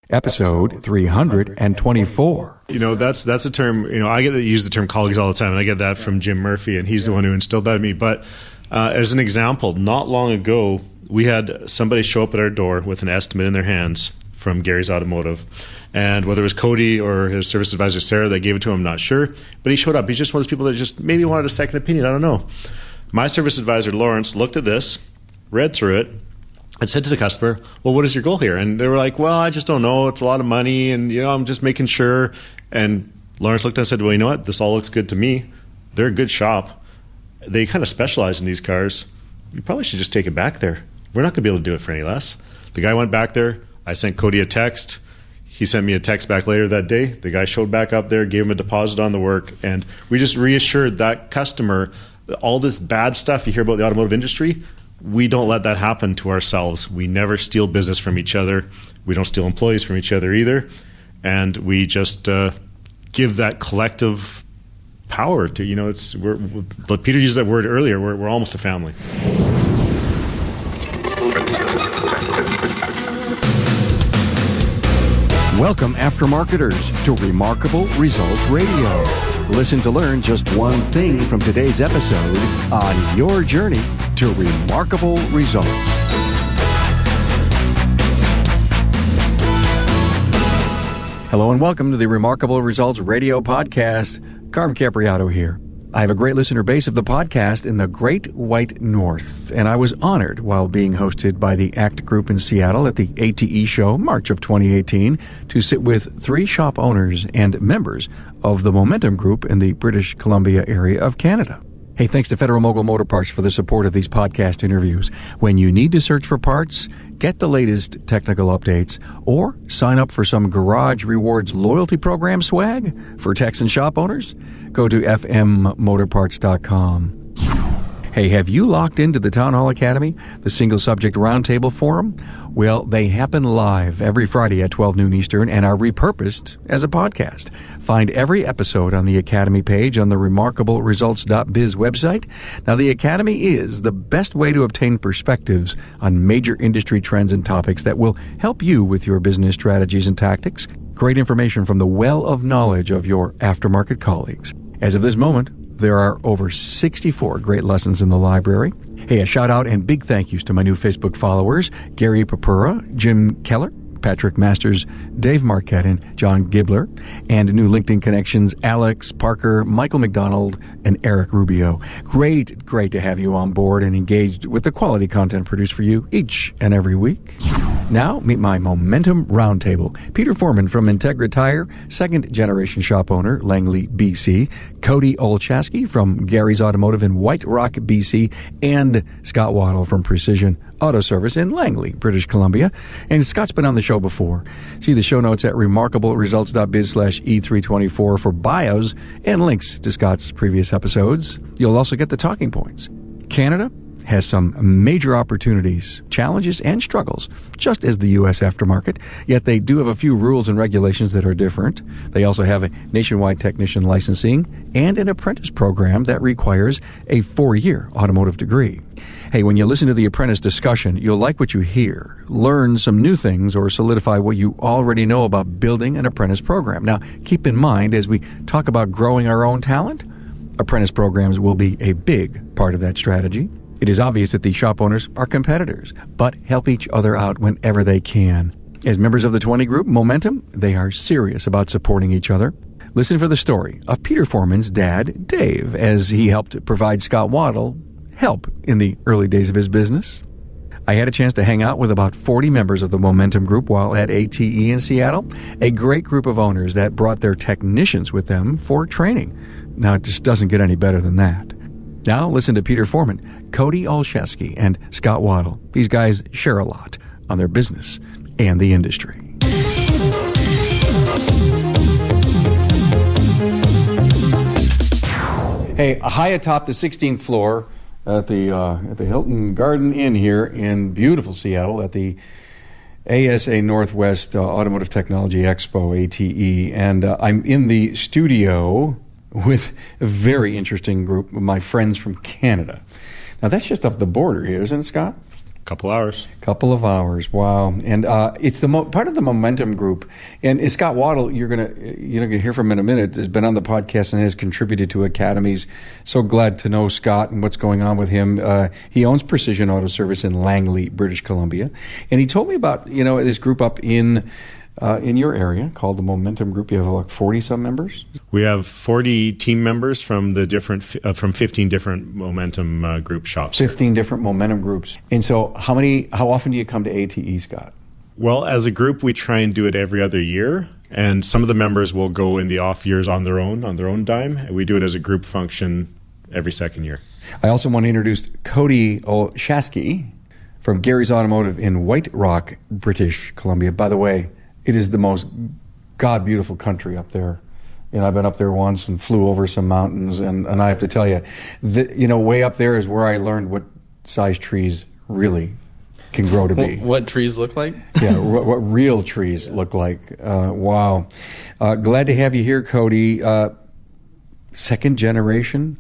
Episode 324. That's a term, I use the term colleagues all the time, and I get that from Jim Murphy, and he's the one who instilled that in me. But as an example, not long ago, we had somebody show up at our door with an estimate in their hands from Gary's Automotive. And whether it was Cody or his service advisor, Sarah, that gave it to him, I'm not sure. But he showed up. He's just one of those people that just maybe wanted a second opinion. I don't know. My service advisor, Lawrence, looked at this, read through it, and said to the customer, well, what is your goal here? And they were like, well, I just don't know. It's a lot of money, and I'm just making sure. And Lawrence looked at it and said, well, you know what? This all looks good to me. They're a good shop. They kind of specialize in these cars. You probably should just take it back there. We're not going to be able to do it for any less. The guy went back there. I sent Cody a text. He sent me a text back later that day. The guy showed back up there, gave him a deposit on the work, and we just reassured that customer that all this bad stuff you hear about the automotive industry, we don't let that happen to ourselves. We never steal business from each other. We don't steal employees from each other either. And we just give that collective power to, Peter used that word earlier, we're almost a family. Welcome, aftermarketers, to Remarkable Results Radio. Listen to learn just one thing from today's episode on your journey to remarkable results. Hello and welcome to the Remarkable Results Radio Podcast. Carm Capriato here. I have a great listener base of the podcast in the Great White North, and I was honored while being hosted by the ACT Group in Seattle at the ATE Show, March of 2018, to sit with 3 shop owners and members of the Momentum Group in the British Columbia area of Canada. Hey, thanks to Federal Mogul Motor Parts for the support of these podcast interviews. When you need to search for parts, get the latest technical updates, or sign up for some Garage Rewards loyalty program swag for techs and shop owners, go to fmmotorparts.com. Hey, have you locked into the Town Hall Academy, the Single Subject Roundtable Forum? Well, they happen live every Friday at 12 noon Eastern and are repurposed as a podcast. Find every episode on the Academy page on the remarkableresults.biz website. Now, the Academy is the best way to obtain perspectives on major industry trends and topics that will help you with your business strategies and tactics. Great information from the well of knowledge of your aftermarket colleagues. As of this moment, there are over 64 great lessons in the library. Hey, a shout out and big thank yous to my new Facebook followers, Gary Papura, Jim Keller, Patrick Masters, Dave Marquette, and John Gibler, and new LinkedIn connections, Alex Parker, Michael McDonald, and Eric Rubio. Great to have you on board and engaged with the quality content produced for you each and every week. Now, meet my Momentum Roundtable. Peter Foreman from Integra Tire, second-generation shop owner, Langley, BC. Cody Olshaski from Gary's Automotive in White Rock, BC. And Scott Waddle from Precision Auto Service in Langley, British Columbia. And Scott's been on the show before. See the show notes at remarkableresults.biz/E324 for bios and links to Scott's previous episodes. You'll also get the talking points. Canada has some major opportunities, challenges, and struggles, just as the U.S. aftermarket, yet they do have a few rules and regulations that are different. They also have a nationwide technician licensing and an apprentice program that requires a 4-year automotive degree. Hey, when you listen to the apprentice discussion, you'll like what you hear, learn some new things, or solidify what you already know about building an apprentice program. Now, keep in mind, as we talk about growing our own talent, apprentice programs will be a big part of that strategy. It is obvious that the shop owners are competitors, but help each other out whenever they can. As members of the 20 group Momentum, they are serious about supporting each other. Listen for the story of Peter Foreman's dad, Dave, as he helped provide Scott Waddle help in the early days of his business. I had a chance to hang out with about 40 members of the Momentum Group while at ATE in Seattle, a great group of owners that brought their technicians with them for training. Now, it just doesn't get any better than that. Now, listen to Peter Foreman, Cody Olshaski, and Scott Waddle. These guys share a lot on their business and the industry. Hey, high atop the 16th floor at the Hilton Garden Inn here in beautiful Seattle at the ASA Northwest Automotive Technology Expo, ATE, and I'm in the studio with a very interesting group of my friends from Canada. Now, that's just up the border here, isn't it, Scott? Couple hours. Couple of hours, wow! And it's the part of the Momentum group. And Scott Waddle, you're gonna hear from in a minute, has been on the podcast and has contributed to academies. So glad to know Scott and what's going on with him. He owns Precision Auto Service in Langley, British Columbia, and he told me about this group up in your area called the Momentum Group. You have like 40 some members. We have 40 team members from the from 15 different Momentum group shops. 15 different Momentum groups. And so how often do you come to ATE, Scott? Well, as a group, we try and do it every other year. And some of the members will go in the off years on their own dime. We do it as a group function every second year. I also want to introduce Cody Olshaski from Gary's Automotive in White Rock, British Columbia. By the way, it is the most God-beautiful country up there. I've been up there once and flew over some mountains, and I have to tell you, way up there is where I learned what size trees really can grow to be. What trees look like? Yeah, what real trees look like. Wow. Glad to have you here, Cody. Second generation,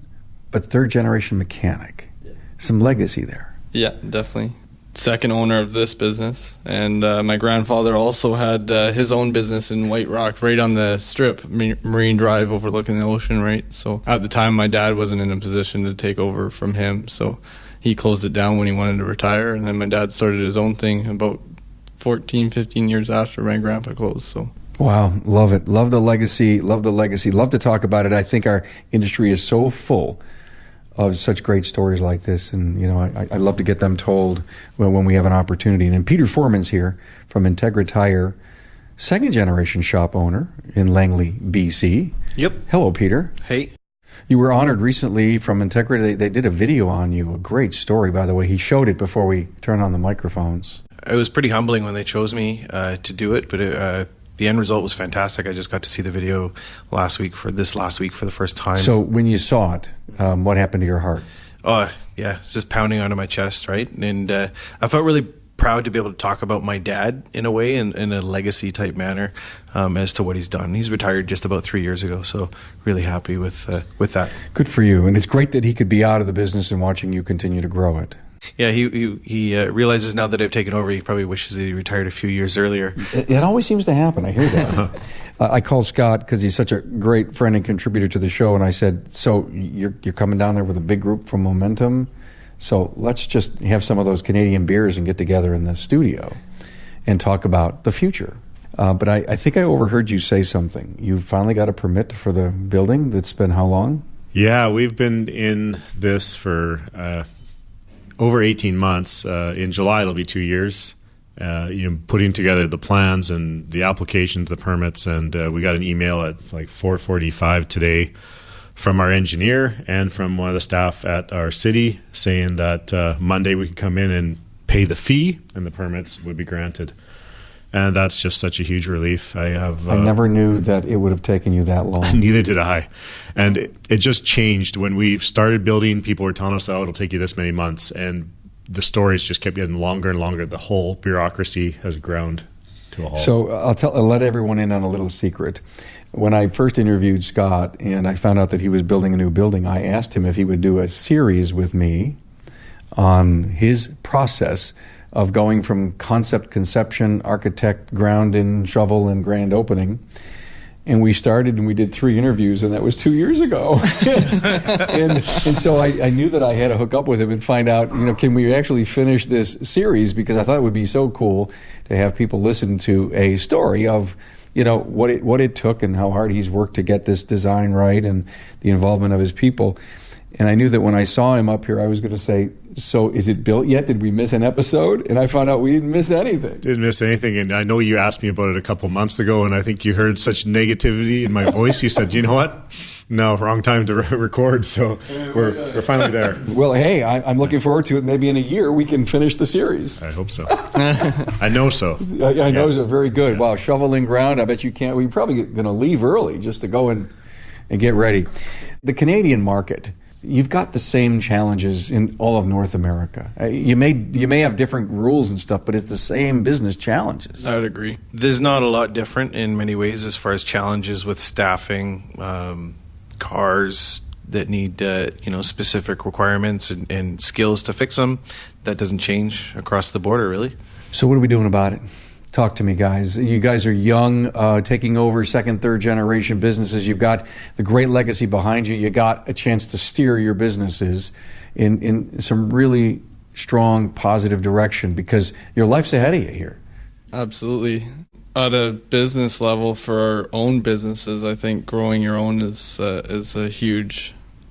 but third generation mechanic. Yeah. Some legacy there. Yeah, definitely. Second owner of this business, and my grandfather also had his own business in White Rock, right on the strip, Marine Drive, overlooking the ocean, right? So at the time, my dad wasn't in a position to take over from him, so he closed it down when he wanted to retire, and then my dad started his own thing about 15 years after my grandpa closed. So wow, love it. Love the legacy. Love to talk about it. I think our industry is so full of such great stories like this, and I love to get them told when we have an opportunity. And Peter Foreman's here from Integra Tire, second generation shop owner in Langley, BC. Yep. Hello, Peter. Hey. You were honored recently from Integra. They did a video on you, a great story, by the way. He showed it before we turned on the microphones. It was pretty humbling when they chose me to do it, but the end result was fantastic. I just got to see the video last week for the first time. So when you saw it, what happened to your heart? Oh, yeah, it's just pounding onto my chest, right? And I felt really proud to be able to talk about my dad in a way, in a legacy type manner, as to what he's done. He's retired just about 3 years ago, so really happy with that. Good for you, and it's great that he could be out of the business and watching you continue to grow it. Yeah, he realizes now that I've taken over, he probably wishes he retired a few years earlier. It always seems to happen. I hear that. I called Scott because he's such a great friend and contributor to the show, and I said, so you're coming down there with a big group from Momentum, so let's just have some of those Canadian beers and get together in the studio and talk about the future. But I think I overheard you say something. You finally got a permit for the building that's been how long? Yeah, we've been in this for over 18 months. In July, it'll be 2 years. Putting together the plans and the applications, the permits, and we got an email at like 4:45 today from our engineer and from one of the staff at our city saying that Monday we could come in and pay the fee and the permits would be granted. And that's just such a huge relief. I never knew that it would have taken you that long. Neither did I. And it just changed. When we started building, people were telling us, it'll take you this many months. And the stories just kept getting longer and longer. The whole bureaucracy has ground to a halt. So I'll let everyone in on a little secret. When I first interviewed Scott and I found out that he was building a new building, I asked him if he would do a series with me on his process of going from conception, architect, ground in, shovel, and grand opening. And we started and we did 3 interviews, and that was 2 years ago. and so I knew that I had to hook up with him and find out, can we actually finish this series? Because I thought it would be so cool to have people listen to a story of, what it took and how hard he's worked to get this design right and the involvement of his people. And I knew that when I saw him up here, I was going to say, so is it built yet? Did we miss an episode? And I found out we didn't miss anything. Didn't miss anything. And I know you asked me about it a couple months ago, and I think you heard such negativity in my voice. You said, you know what? No, wrong time to record. So we're finally there. Well, hey, I'm looking forward to it. Maybe in a year we can finish the series. I hope so. I know so. I know so. Very good. Yeah. Wow, shoveling ground. I bet you can't. We're probably going to leave early just to go and get ready. The Canadian market. You've got the same challenges in all of North America. You may have different rules and stuff, but it's the same business challenges. I would agree. There's not a lot different in many ways as far as challenges with staffing, cars, that need specific requirements and skills to fix them. That doesn't change across the border, really. So what are we doing about it? Talk to me, guys. You guys are young, taking over second, third generation businesses. You've got the great legacy behind you. You got a chance to steer your businesses in some really strong, positive direction because your life's ahead of you here. Absolutely. At a business level, for our own businesses, I think growing your own is going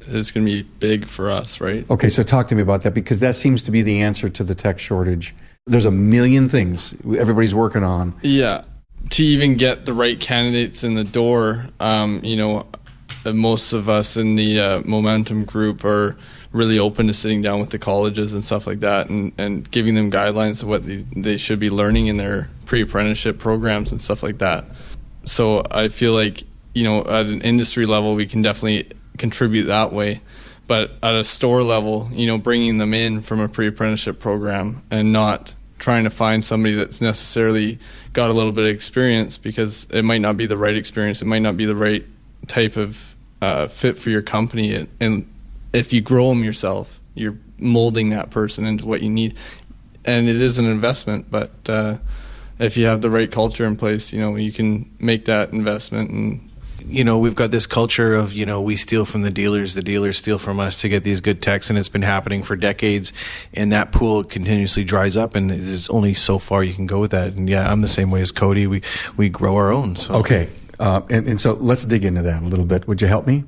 to be big for us, right? Okay, so talk to me about that because that seems to be the answer to the tech shortage. There's a million things everybody's working on. Yeah. To even get the right candidates in the door, most of us in the Momentum group are really open to sitting down with the colleges and stuff like that and giving them guidelines of what they should be learning in their pre-apprenticeship programs and stuff like that. So I feel like, at an industry level, we can definitely contribute that way. But at a store level, bringing them in from a pre-apprenticeship program and not trying to find somebody that's necessarily got a little bit of experience because it might not be the right experience. It might not be the right type of fit for your company. And if you grow them yourself, you're molding that person into what you need. And it is an investment, but if you have the right culture in place, you can make that investment. And we've got this culture of, we steal from the dealers steal from us to get these good techs, and it's been happening for decades, and that pool continuously dries up, and there's only so far you can go with that. And yeah, I'm the same way as Cody. We grow our own. So. Okay, and so let's dig into that a little bit. Would you help me?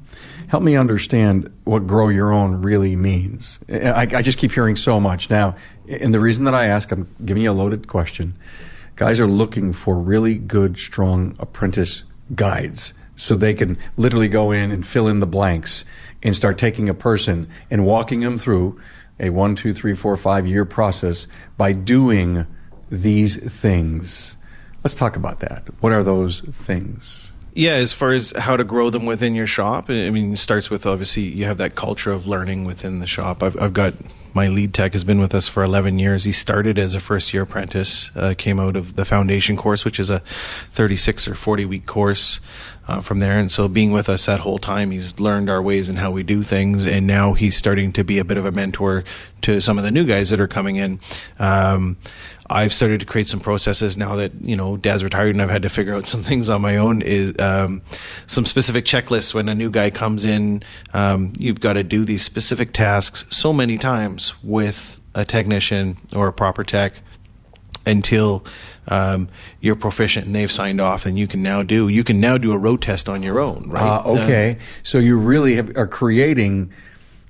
Help me understand what grow your own really means. I just keep hearing so much now, and the reason that I ask, I'm giving you a loaded question. Guys are looking for really good, strong apprentice guides so they can literally go in and fill in the blanks and start taking a person and walking them through a 1, 2, 3, 4, 5-year process by doing these things. Let's talk about that. What are those things? Yeah, as far as how to grow them within your shop, I mean, it starts with, obviously, you have that culture of learning within the shop. I've got my lead tech has been with us for 11 years. He started as a first-year apprentice, came out of the foundation course, which is a 36 or 40-week course from there. And so being with us that whole time, he's learned our ways and how we do things. And now he's starting to be a bit of a mentor to some of the new guys that are coming in. I've started to create some processes now that, Dad's retired and I've had to figure out some things on my own, is some specific checklists. When a new guy comes in, you've got to do these specific tasks so many times with a technician or a proper tech until you're proficient and they've signed off, and you can now do a road test on your own, right? Okay. So you really are creating,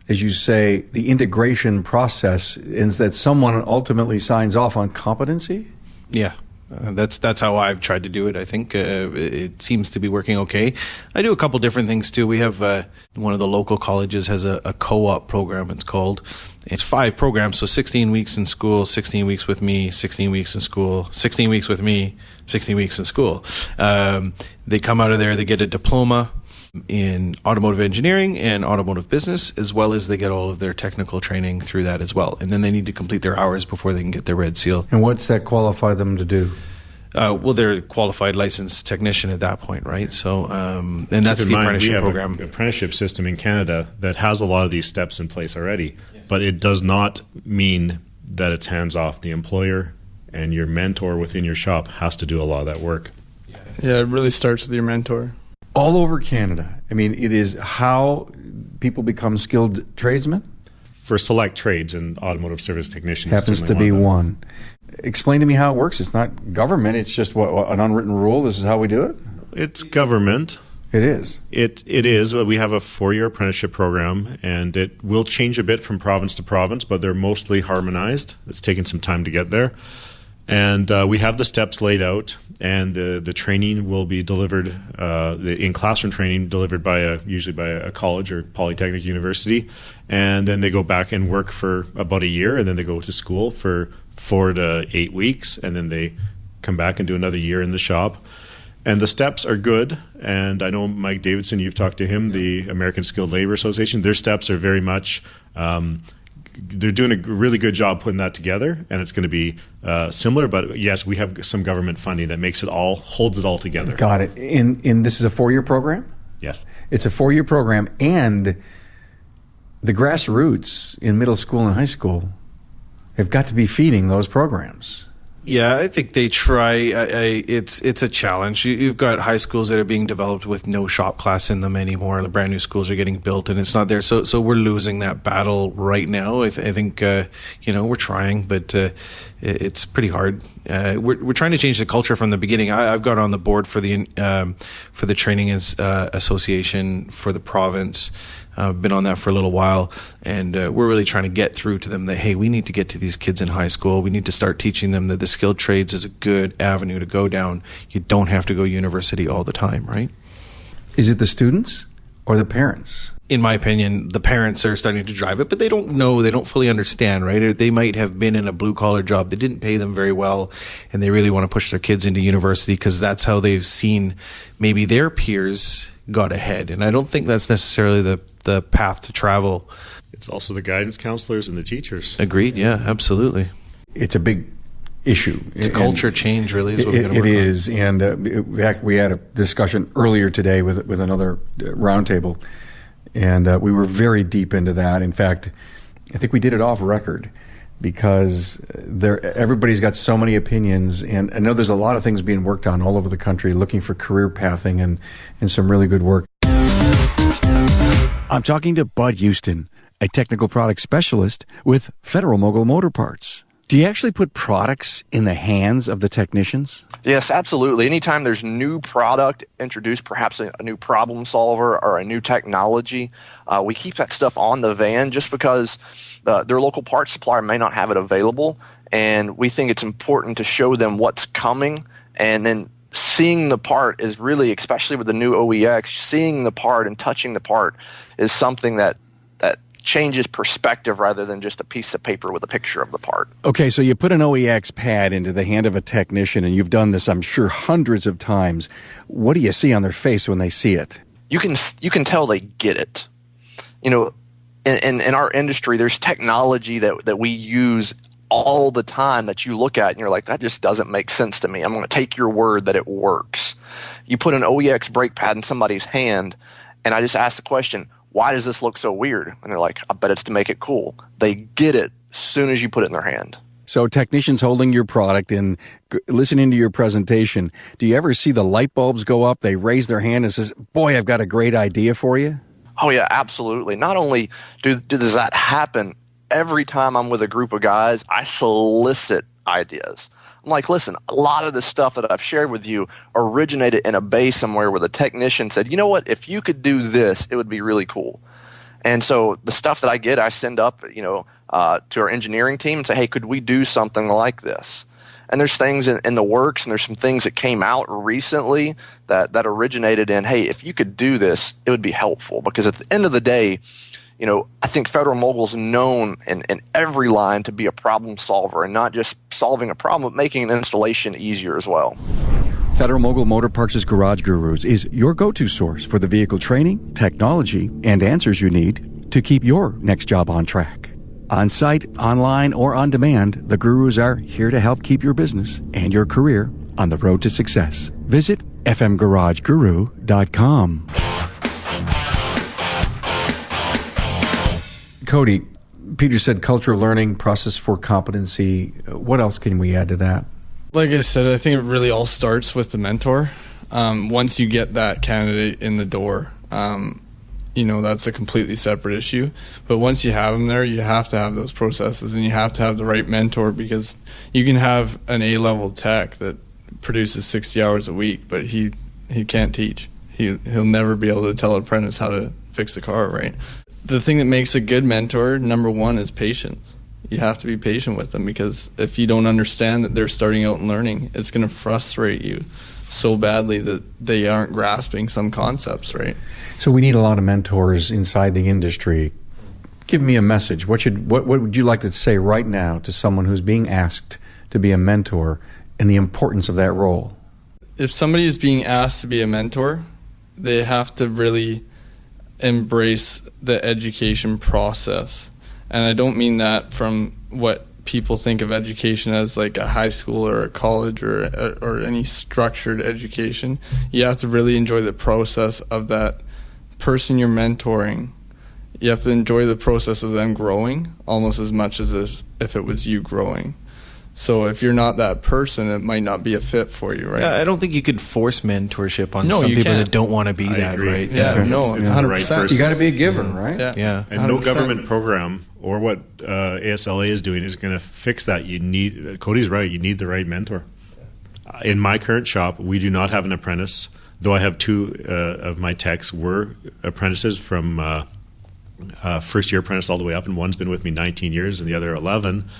as you say, the integration process is that someone ultimately signs off on competency? Yeah. That's how I've tried to do it. I think it seems to be working okay. I do a couple different things too. We have one of the local colleges has a co-op program, it's called. It's 5 programs, so 16 weeks in school, 16 weeks with me, 16 weeks in school, 16 weeks with me, 16 weeks in school. They come out of there, they get a diploma in automotive engineering and automotive business, as well as they get all of their technical training through that as well. And then they need to complete their hours before they can get their red seal. And what's that qualify them to do? Well, they're a qualified licensed technician at that point, right? So, and that's the apprenticeship program. We have an apprenticeship system in Canada that has a lot of these steps in place already, but it does not mean that it's hands off. The employer and your mentor within your shop has to do a lot of that work. Yeah, it really starts with your mentor. All over Canada. I mean, it is how people become skilled tradesmen? For select trades, and automotive service technician happens to be one. Explain to me how it works. It's not government. It's just an unwritten rule. This is how we do it? It's government. It is. It is. We have a 4-year apprenticeship program, and it will change a bit from province to province, but they're mostly harmonized. It's taken some time to get there. And we have the steps laid out, and the training will be delivered, in classroom training delivered usually by a college or polytechnic university. And then they go back and work for about a year, and then they go to school for 4 to 8 weeks, and then they come back and do another year in the shop. And the steps are good, and I know Mike Davidson, you've talked to him, the American Skilled Labor Association. Their steps are very much... they're doing a really good job putting that together, and it's going to be similar. But yes, we have some government funding that holds it all together. Got it. And this is a 4-year program? Yes. It's a 4-year program, and the grassroots in middle school and high school have got to be feeding those programs. Yeah, I think they try. It's a challenge. You've got high schools that are being developed with no shop class in them anymore. The brand new schools are getting built, and it's not there. So we're losing that battle right now. I think we're trying, but it's pretty hard. We're trying to change the culture from the beginning. I've got on the board for the training association for the province. I've been on that for a little while, and we're really trying to get through to them that, hey, we need to get to these kids in high school. We need to start teaching them that the skilled trades is a good avenue to go down. You don't have to go university all the time, right? Is it the students or the parents? In my opinion, the parents are starting to drive it, but they don't know, they don't fully understand, right? Or they might have been in a blue-collar job that didn't pay them very well, and they really want to push their kids into university because that's how they've seen maybe their peers got ahead. And I don't think that's necessarily the path to travel. It's also the guidance counselors and the teachers. Agreed, yeah, absolutely. It's a big issue. It's a culture change, really, is what we've got to work on. It is, and in fact, we had a discussion earlier today with another roundtable, and we were very deep into that. In fact, I think we did it off record because everybody's got so many opinions, and I know there's a lot of things being worked on all over the country looking for career pathing and some really good work. I'm talking to Bud Houston, a technical product specialist with Federal Mogul Motor Parts. Do you actually put products in the hands of the technicians? Yes, absolutely. Anytime there's new product introduced, perhaps a new problem solver or a new technology, we keep that stuff on the van just because their local parts supplier may not have it available, and we think it's important to show them what's coming, and then seeing the part is really, especially with the new OEX, seeing the part and touching the part is something that changes perspective rather than just a piece of paper with a picture of the part. Okay, so you put an OEX pad into the hand of a technician, and you've done this, I'm sure, hundreds of times. What do you see on their face when they see it? You can tell they get it. You know, in our industry, there's technology that we use all the time that you look at and you're like, that just doesn't make sense to me. I'm going to take your word that it works. You put an OEX brake pad in somebody's hand, and I just ask the question, why does this look so weird? And they're like, I bet it's to make it cool. They get it as soon as you put it in their hand. So technicians holding your product and listening to your presentation, do you ever see the light bulbs go up? They raise their hand and says, boy, I've got a great idea for you? Oh, yeah, absolutely. Not only does that happen, every time I'm with a group of guys, I solicit ideas. I'm like, listen, a lot of the stuff that I've shared with you originated in a bay somewhere where the technician said, you know what, if you could do this, it would be really cool. And so the stuff that I get, I send up, to our engineering team and say, hey, could we do something like this? And there's things in the works, and there's some things that came out recently that originated in, hey, if you could do this, it would be helpful. Because at the end of the day, I think Federal Mogul's known in every line to be a problem solver, and not just solving a problem, but making an installation easier as well. Federal Mogul Motor Parts' Garage Gurus is your go-to source for the vehicle training, technology, and answers you need to keep your next job on track. On-site, online, or on demand, the Gurus are here to help keep your business and your career on the road to success. Visit fmgarageguru.com. Cody, Peter said culture of learning, process for competency. What else can we add to that? Like I said, I think it really all starts with the mentor. Once you get that candidate in the door, that's a completely separate issue. But once you have them there, you have to have those processes, and you have to have the right mentor, because you can have an A-level tech that produces 60 hours a week, but he can't teach. He'll never be able to tell an apprentice how to fix the car, right? The thing that makes a good mentor, number one, is patience. You have to be patient with them, because if you don't understand that they're starting out and learning, it's going to frustrate you so badly that they aren't grasping some concepts, right? So we need a lot of mentors inside the industry. Give me a message. What would you like to say right now to someone who's being asked to be a mentor and the importance of that role? If somebody is being asked to be a mentor, they have to really embrace the education process. And I don't mean that from what people think of education as like a high school or a college or any structured education. You have to really enjoy the process of that person you're mentoring you have to enjoy the process of them growing almost as much as if it was you growing. So if you're not that person, it might not be a fit for you, right? Yeah, I don't think you can force mentorship on No, some you people can't. that don't want to be that, agree. right? Yeah, no, it's the right 100%. person. You got to be a giver, right? Yeah. And no 100%. government program or what ASLA is doing is going to fix that. You need, Cody's right, you need the right mentor. In my current shop, we do not have an apprentice, though I have two of my techs were apprentices from first year apprentice all the way up, and one's been with me 19 years and the other 11.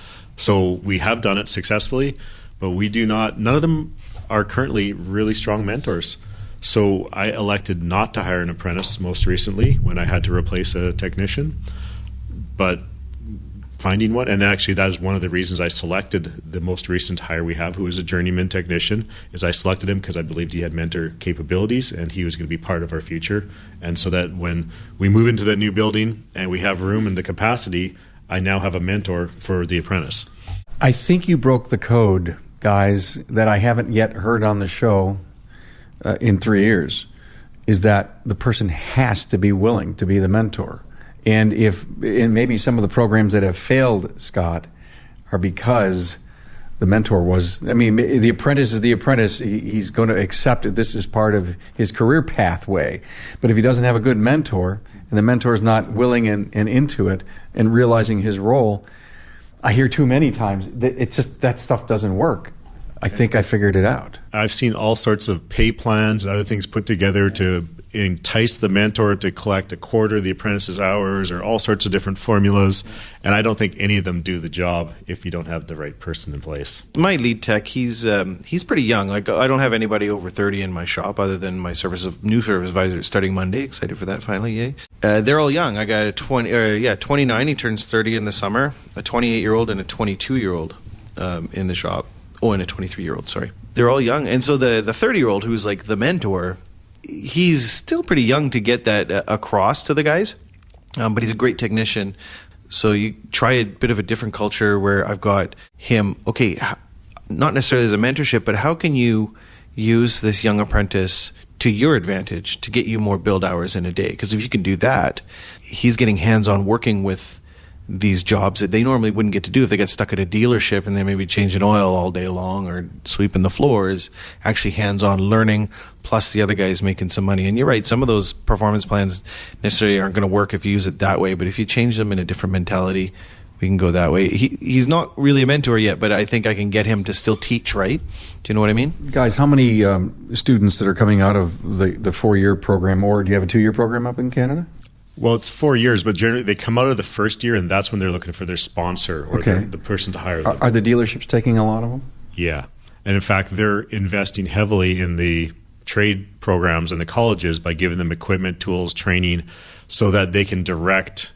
So we have done it successfully, but we do not, none of them are currently really strong mentors. So I elected not to hire an apprentice most recently when I had to replace a technician. But finding one, and actually that is one of the reasons I selected the most recent hire we have, who is a journeyman technician, is I selected him because I believed he had mentor capabilities and he was going to be part of our future. And so that when we move into that new building and we have room and the capacity, I now have a mentor for the apprentice. I think you broke the code, guys, that I haven't yet heard on the show in 3 years, is that the person has to be willing to be the mentor. And maybe some of the programs that have failed, Scott, are because the mentor was, I mean, the apprentice is the apprentice. He's going to accept it. This is part of his career pathway. But if he doesn't have a good mentor, and the mentor is not willing and into it and realizing his role, I hear too many times that it's just that stuff doesn't work. I think I figured it out. I've seen all sorts of pay plans and other things put together to entice the mentor to collect a quarter of the apprentice's hours, or all sorts of different formulas, and I don't think any of them do the job if you don't have the right person in place. My lead tech, he's pretty young. Like, I don't have anybody over 30 in my shop other than my new service advisor starting Monday. Excited for that finally, yay. They're all young. I got a 29, he turns 30 in the summer, a 28-year-old and a 22-year-old in the shop. Oh, and a 23-year-old, sorry. They're all young. And so the 30-year-old who's like the mentor, he's still pretty young to get that across to the guys, but he's a great technician. So you try a bit of a different culture where I've got him, okay, not necessarily as a mentorship, but how can you use this young apprentice to your advantage to get you more build hours in a day? Because if you can do that, he's getting hands-on working with these jobs that they normally wouldn't get to do if they got stuck at a dealership and they maybe changing oil all day long or sweeping the floors. Actually hands-on learning, plus the other guys making some money. And you're right, some of those performance plans necessarily aren't going to work if you use it that way, but if you change them in a different mentality, we can go that way. He's not really a mentor yet, but I think I can get him to still teach, right? Do you know what I mean? Guys, how many students that are coming out of the 4-year program, or do you have a 2-year program up in Canada? Well, it's 4 years, but generally they come out of the first year, and that's when they're looking for their sponsor or the person to hire them. Are the dealerships taking a lot of them? Yeah. And in fact, they're investing heavily in the trade programs and the colleges by giving them equipment, tools, training, so that they can direct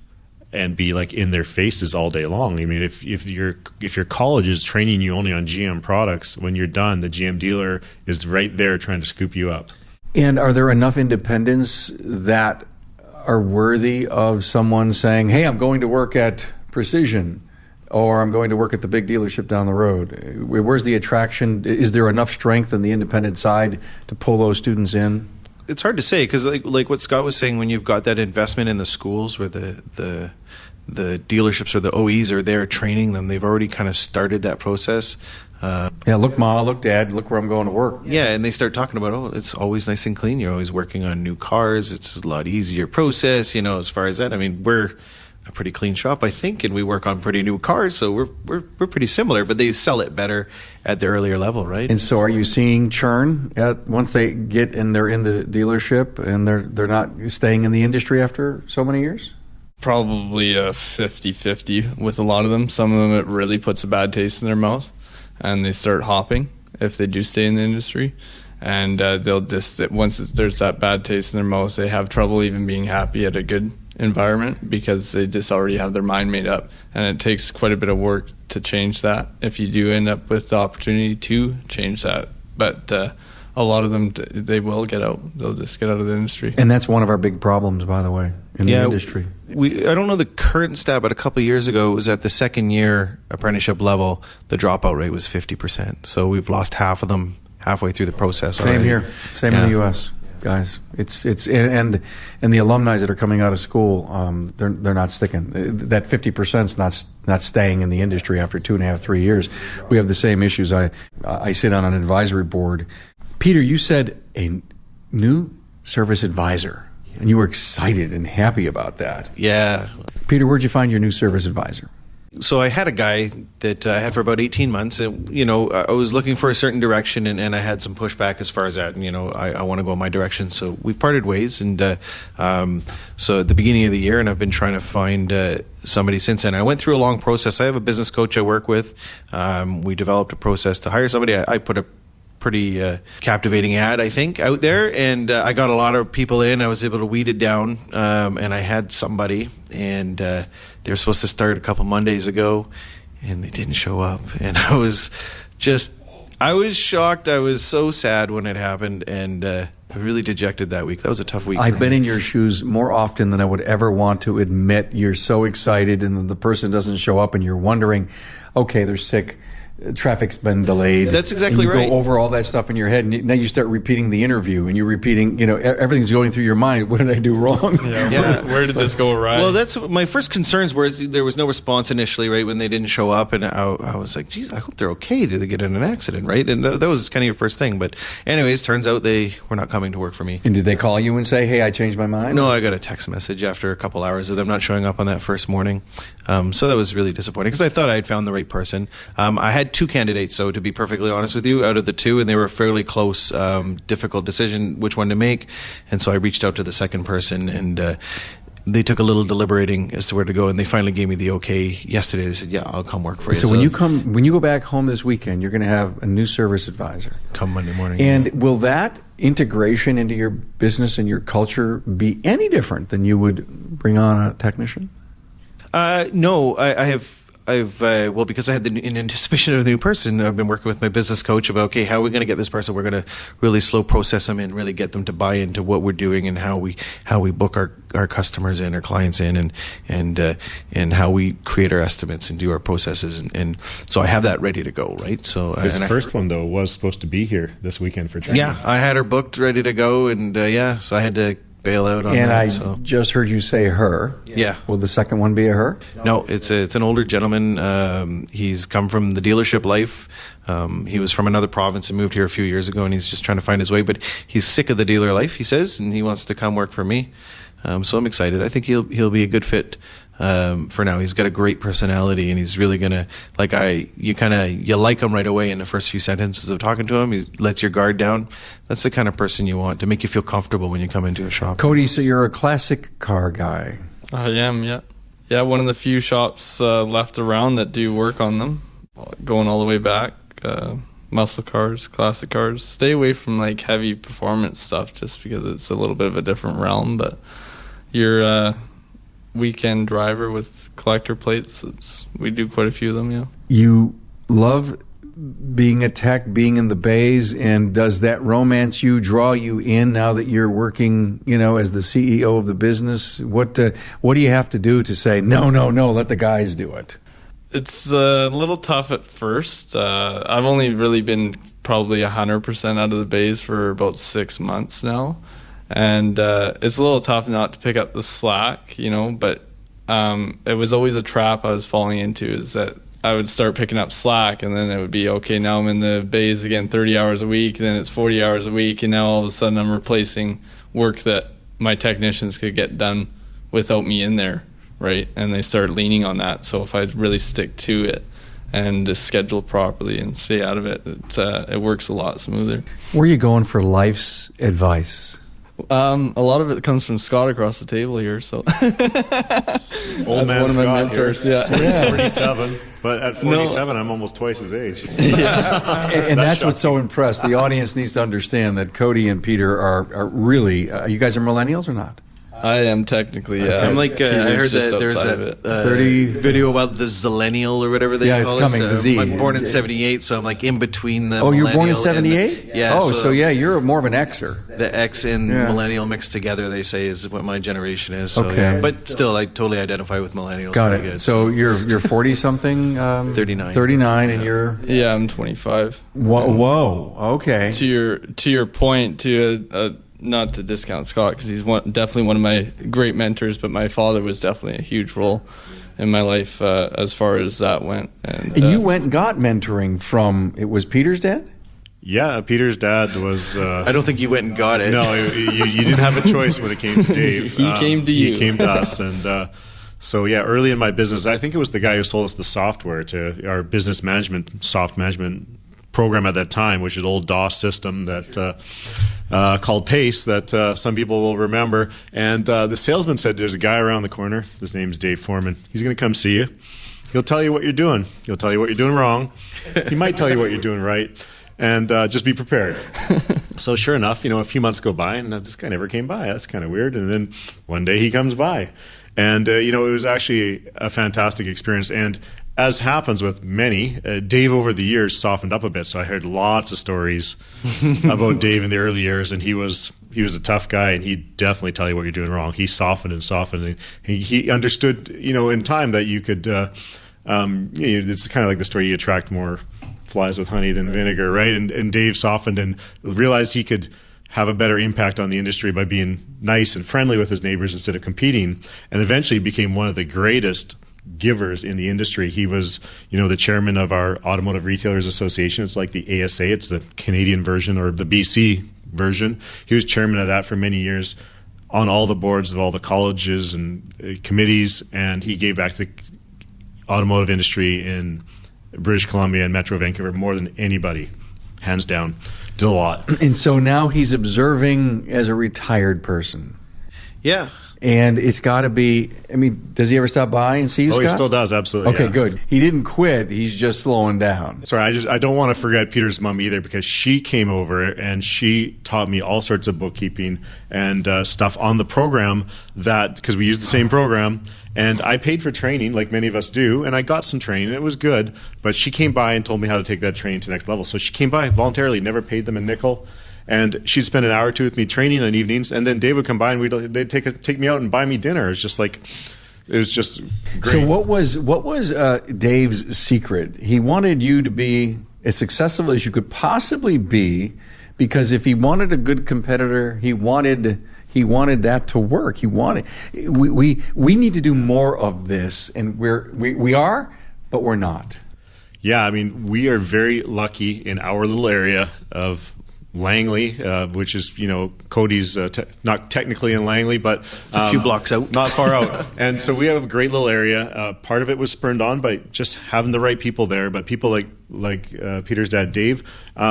and be like in their faces all day long. I mean, if your college is training you only on GM products, when you're done, the GM dealer is right there trying to scoop you up. And are there enough independents that are worthy of someone saying, hey, I'm going to work at Precision, or I'm going to work at the big dealership down the road? Where's the attraction? Is there enough strength on the independent side to pull those students in? It's hard to say because like what Scott was saying, when you've got that investment in the schools where the dealerships or the OEs are there training them, they've already kind of started that process. Yeah, look, Ma, look, Dad, look where I'm going to work. Yeah, and they start talking about, oh, it's always nice and clean. You're always working on new cars. It's a lot easier process, as far as that. I mean, we're a pretty clean shop, I think, and we work on pretty new cars, so we're pretty similar, but they sell it better at the earlier level, right? And so are you seeing churn once they get and they're in the dealership and they're not staying in the industry after so many years? Probably a 50-50 with a lot of them. Some of them, it really puts a bad taste in their mouth, and they start hopping if they do stay in the industry. And they'll just, once there's that bad taste in their mouth, they have trouble even being happy at a good environment because they just already have their mind made up. And it takes quite a bit of work to change that if you do end up with the opportunity to change that. But a lot of them, they will get out. They'll just get out of the industry. And that's one of our big problems, by the way, in the industry. I don't know the current stat, but a couple of years ago, it was at the second year apprenticeship level, the dropout rate was 50%. So we've lost half of them halfway through the process already. Same here. Same in the U.S. guys. It's and the alumni that are coming out of school, they're not sticking. That 50%'s not staying in the industry after 2.5, 3 years. We have the same issues. I sit on an advisory board. Peter, you said a new service advisor, and you were excited and happy about that. Yeah. Peter, where'd you find your new service advisor? So I had a guy that I had for about 18 months, and I was looking for a certain direction, and I had some pushback as far as that. And I want to go in my direction, so we parted ways. And so at the beginning of the year, and I've been trying to find somebody since then. I went through a long process. I have a business coach I work with. We developed a process to hire somebody. I put a pretty captivating ad, I think, out there, and I got a lot of people in. I was able to weed it down, and I had somebody, and they were supposed to start a couple Mondays ago, and they didn't show up, and I was shocked. I was so sad when it happened, and I really dejected that week. That was a tough week. I've been in your shoes more often than I would ever want to admit. You're so excited, and then the person doesn't show up, and you're wondering, okay, they're sick. Traffic's been delayed. That's exactly right. You go over all that stuff in your head, and now you start repeating the interview, and you're repeating, everything's going through your mind. What did I do wrong? Yeah. Where did this go awry? Well, that's my first concerns were there was no response initially, right, when they didn't show up, and I was like, geez, I hope they're okay. Did they get in an accident, right? And that was kind of your first thing. But anyways, turns out they were not coming to work for me. And did they call you and say, hey, I changed my mind? No, I got a text message after a couple hours of them not showing up on that first morning. So that was really disappointing because I thought I had found the right person. I had two candidates, so to be perfectly honest with you, out of the two, and they were a fairly close, difficult decision which one to make. And so I reached out to the second person, and they took a little deliberating as to where to go, and they finally gave me the okay yesterday. They said, yeah, I'll come work for you. So when you go back home this weekend, you're going to have a new service advisor. Come Monday morning. And will that integration into your business and your culture be any different than you would bring on a technician? No, because I had in anticipation of the new person, I've been working with my business coach about, okay, how are we going to get this person? We're going to really slow process them and really get them to buy into what we're doing and how we book our customers in, our clients in, and how we create our estimates and do our processes. And so I have that ready to go, right? So this first one, though, was supposed to be here this weekend for training. Yeah, I had her booked, ready to go, and so I had to bail out on that. And I just heard you say her. Yeah. Will the second one be a her? No, it's an older gentleman. He's come from the dealership life. He was from another province and moved here a few years ago, and he's just trying to find his way. But he's sick of the dealer life, he says, and he wants to come work for me. So I'm excited. I think he'll be a good fit for now. He's got a great personality, and he's really gonna you like him right away in the first few sentences of talking to him. He lets your guard down. That's the kind of person you want to make you feel comfortable when you come into a shop. Cody, so you're a classic car guy. I am, yeah. Yeah, one of the few shops left around that do work on them, going all the way back. Muscle cars, classic cars. Stay away from like heavy performance stuff just because it's a little bit of a different realm, but you're a weekend driver with collector plates. We do quite a few of them, yeah. You love being a tech, being in the bays, and does that romance you, draw you in now that you're working, as the CEO of the business? What do you have to do to say, no, let the guys do it? It's a little tough at first. I've only really been probably 100% out of the bays for about 6 months now. And it's a little tough not to pick up the slack, but it was always a trap I was falling into, is that I would start picking up slack, and then it would be, okay, now I'm in the bays again 30 hours a week, then it's 40 hours a week, and now all of a sudden I'm replacing work that my technicians could get done without me in there, right? And they start leaning on that. So if I really stick to it and just schedule properly and stay out of it, it works a lot smoother. Where are you going for life's advice? A lot of it comes from Scott across the table here. So old man one of my Scott mentors. Here. Yeah, 47. But at 47, I'm almost twice his age. Yeah. and that's what's so impressed. The audience needs to understand that Cody and Peter are really. You guys are millennials or not? I am technically, yeah. Okay. I'm like, I heard that there's a 30 video about the Zillennial or whatever they call it. Yeah, it's coming, the Z. I'm born in 78, so I'm like in between the you're born in 78? Yeah. So you're more of an Xer. The X and millennial mixed together, they say, is what my generation is. So, okay. Yeah. But still, I totally identify with millennials. Got it. Good, so you're 40-something? 39. 39, and you're? Yeah, I'm 25. Whoa. Okay. To your point, to not to discount Scott because he's definitely one of my great mentors, but my father was definitely a huge role in my life as far as that went. And you went and got mentoring from, it was Peter's dad? Yeah, Peter's dad was... I don't think you went and got it. No, you didn't have a choice when it came to Dave. He came to you. He came to us. And so, yeah, early in my business, I think it was the guy who sold us the software to our business management, soft management program at that time, which is an old DOS system that called Pace that some people will remember. And the salesman said, there's a guy around the corner. His name's Dave Foreman. He's going to come see you. He'll tell you what you're doing. He'll tell you what you're doing wrong. He might tell you what you're doing right. And just be prepared. So sure enough, a few months go by, and this guy never came by. That's kind of weird. And then one day he comes by. And, it was actually a fantastic experience. And as happens with many, Dave over the years softened up a bit. So I heard lots of stories about Dave in the early years, and he was a tough guy, and he'd definitely tell you what you're doing wrong. He softened and softened. And he understood, in time that you could, it's kind of like the story, you attract more flies with honey than vinegar, right? And Dave softened and realized he could have a better impact on the industry by being nice and friendly with his neighbors instead of competing, and eventually became one of the greatest givers in the industry. He was, the chairman of our Automotive Retailers Association. It's like the ASA. It's the Canadian version or the BC version. He was chairman of that for many years, on all the boards of all the colleges and committees, and he gave back to the automotive industry in British Columbia and Metro Vancouver more than anybody, hands down. Did a lot. And so now he's observing as a retired person. Yeah. And it's got to be, does he ever stop by and see you, Scott? He still does, absolutely. Okay, yeah. good. He didn't quit. He's just slowing down. Sorry, I don't want to forget Peter's mom either, because she came over and she taught me all sorts of bookkeeping and stuff on the program because we used the same program. And I paid for training, like many of us do, and I got some training, and it was good. But she came by and told me how to take that training to the next level. So she came by voluntarily, never paid them a nickel. And she'd spend an hour or two with me training on evenings, and then Dave would come by and they'd take me out and buy me dinner. It was just great. So what was Dave's secret? He wanted you to be as successful as you could possibly be, because if he wanted a good competitor, he wanted that to work. We need to do more of this, and we are, but we're not. Yeah, we are very lucky in our little area of Langley, which is, Cody's not technically in Langley, but a few blocks out, not far out. And so we have a great little area. Part of it was spurned on by just having the right people there, but people like Peter's dad, Dave.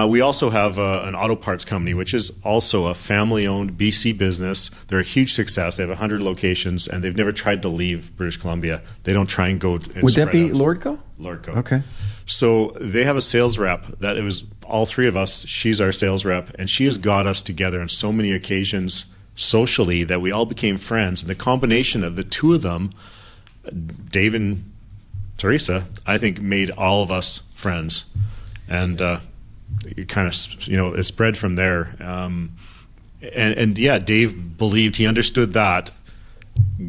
We also have an auto parts company, which is also a family-owned BC business. They're a huge success. They have 100 locations, and they've never tried to leave British Columbia. They don't try and go. Would that be Lordco? Lordco. Okay. So they have a sales rep that it was all three of us. She's our sales rep, and she has got us together on so many occasions socially that we all became friends. And the combination of the two of them, Dave and Teresa, I think made all of us friends. And it kind of, it spread from there. And yeah, Dave believed, he understood that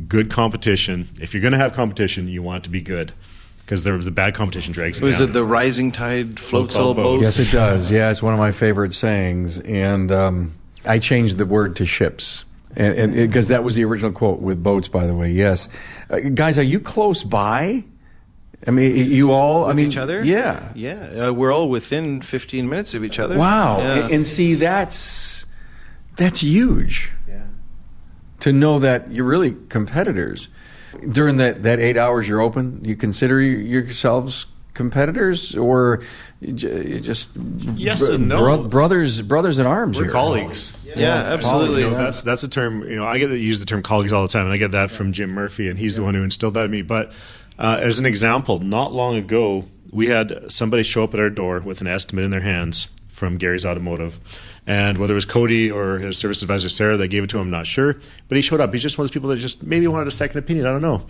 good competition, if you're going to have competition, you want it to be good. Because the bad competition drags it down. Was it the rising tide floats all boats? Yes, it does. Yeah, it's one of my favorite sayings. And I changed the word to ships. And because that was the original quote with boats, by the way. Yes. Guys, are you close by? You all... With each other? Yeah. Yeah. We're all within 15 minutes of each other. Wow. Yeah. And see, that's huge. Yeah. To know that you're really competitors. During that 8 hours you're open, you consider yourselves competitors, or just yes and no, brothers in arms? We're here. colleagues. Yeah, absolutely. That's a term. I get to use the term colleagues all the time, and I get that from Jim Murphy, and he's the one who instilled that in me. But as an example, not long ago, we had somebody show up at our door with an estimate in their hands from Gary's Automotive. And whether it was Cody or his service advisor, Sarah, that gave it to him, I'm not sure. But he showed up. He's just one of those people that just maybe wanted a second opinion. I don't know.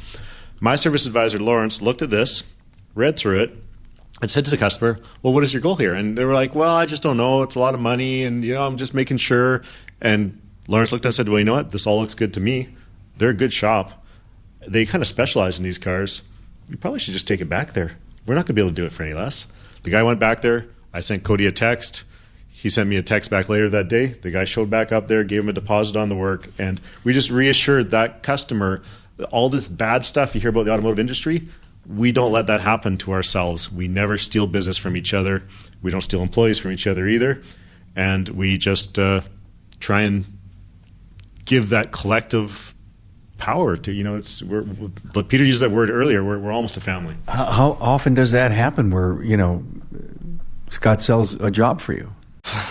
My service advisor, Lawrence, looked at this, read through it, and said to the customer, well, what is your goal here? And they were like, well, I just don't know. It's a lot of money, and I'm just making sure. And Lawrence looked at it and said, well, you know what? This all looks good to me. They're a good shop. They kind of specialize in these cars. You probably should just take it back there. We're not going to be able to do it for any less. The guy went back there. I sent Cody a text. he sent me a text back later that day. The guy showed back up there, gave him a deposit on the work, and we just reassured that customer that all this bad stuff you hear about the automotive industry, we don't let that happen to ourselves. We never steal business from each other. We don't steal employees from each other either. And we just try and give that collective power to, but Peter used that word earlier, we're almost a family. How often does that happen where, Scott sells a job for you?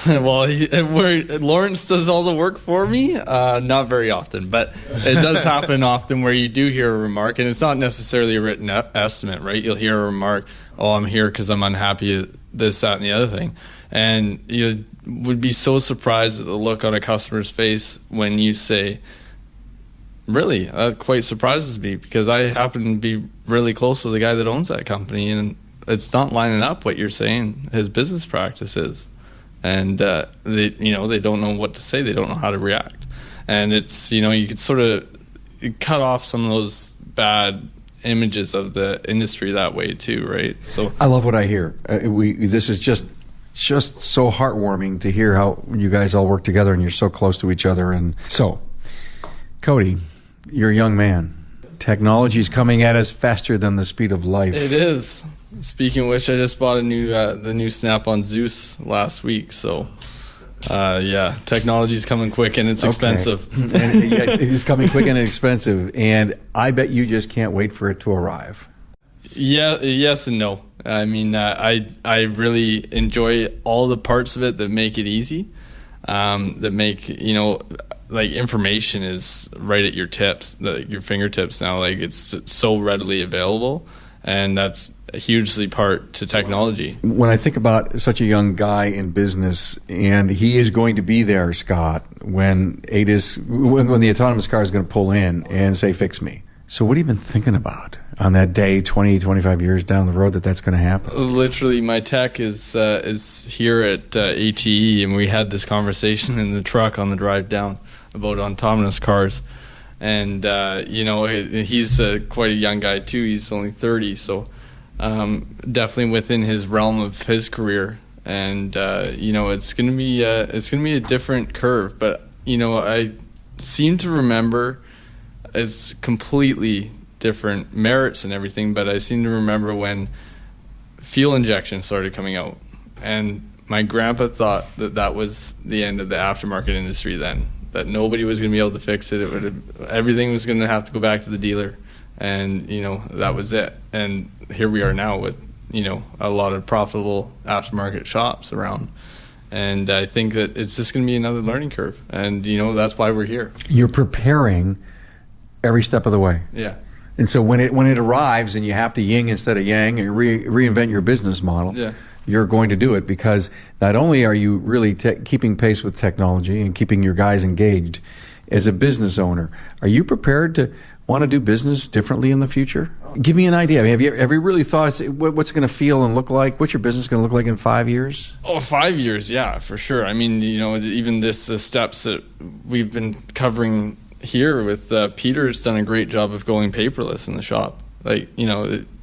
Well, where Lawrence does all the work for me, not very often, but it does happen often where you do hear a remark, and it's not necessarily a written estimate, right? You'll hear a remark, oh, I'm here because I'm unhappy at this, that, and the other thing. And you would be so surprised at the look on a customer's face when you say, really, that quite surprises me, because I happen to be really close with the guy that owns that company, and it's not lining up what you're saying his business practice is. And they don't know what to say. They don't know how to react. And it's, you could sort of cut off some of those bad images of the industry that way too, right? So I love what I hear. This is just so heartwarming to hear how you guys all work together and you're so close to each other. And so, Cody, you're a young man. Technology's coming at us faster than the speed of life. It is. Speaking of which, I just bought the new Snap-on Zeus last week. So, technology's coming quick and it's expensive. And it's coming quick and expensive, and I bet you just can't wait for it to arrive. Yeah, yes and no. I mean, I really enjoy all the parts of it that make it easy, that make like information is right at your your fingertips now. Like it's so readily available, and that's a hugely part to technology. When I think about such a young guy in business, and he is going to be there, Scott, when the autonomous car is going to pull in and say, fix me. So what have you been thinking about on that day 20, 25 years down the road that's going to happen? Literally, my tech is here at ATE, and we had this conversation in the truck on the drive down about autonomous cars. And, he's quite a young guy, too. He's only 30, so definitely within his realm of his career. And, it's going to be a different curve. But, I seem to remember it's completely different merits and everything, but I seem to remember when fuel injection started coming out. And my grandpa thought that was the end of the aftermarket industry then, that nobody was going to be able to fix it. Everything was going to have to go back to the dealer, and that was it. And here we are now with a lot of profitable aftermarket shops around, and I think that it's just going to be another learning curve, and that's why we're here. You're preparing every step of the way. Yeah. And so when it arrives and you have to yin instead of yang and reinvent your business model, yeah, you're going to do it, because not only are you really keeping pace with technology and keeping your guys engaged as a business owner, are you prepared to want to do business differently in the future? Give me an idea. I mean, have you really thought what's it going to feel and look like? What's your business going to look like in 5 years? Oh, 5 years, yeah, for sure. I mean, even the steps that we've been covering here with Peter's done a great job of going paperless in the shop. Like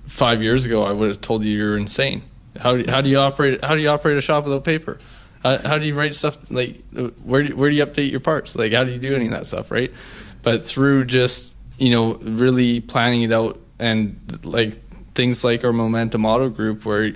5 years ago, I would have told you you're insane. How do you operate a shop without paper? How do you write stuff? Like where do you update your parts? Like how do you do any of that stuff, right? But through just really planning it out, and like things like our Momentum Auto group, where